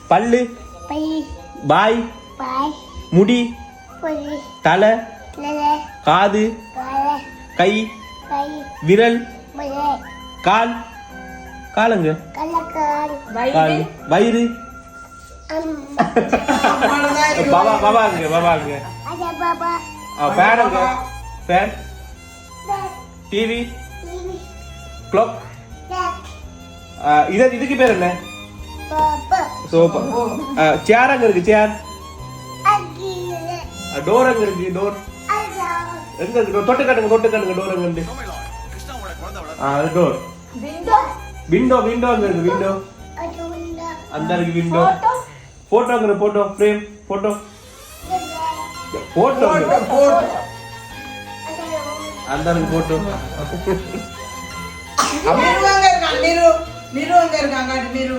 பல்லு பாய் முடி தலை காது கை விரல் கால் காலங்க கால் வயிறு பாபாங்க ஃபேனுங்க ஃபேன் டிவி கிளாக் இதுக்கு பேர் என்ன சோஃபா சேர் அங்க இருக்கு சேர் டோர் அங்க இருக்கு டோர் எங்க இருக்கு தொட்டு காட்டுங்க டோர் அங்க இருக்கு அது டோர் விண்டோ அங்க இருக்கு விண்டோ அந்த இருக்கு விண்டோ போட்டோ அங்க இருக்கு போட்டோ ஃப்ரேம் போட்டோ அந்த இருக்கு போட்டோ நிரு அங்க இருக்காங்க நிரு அங்க இருக்காங்க நிரு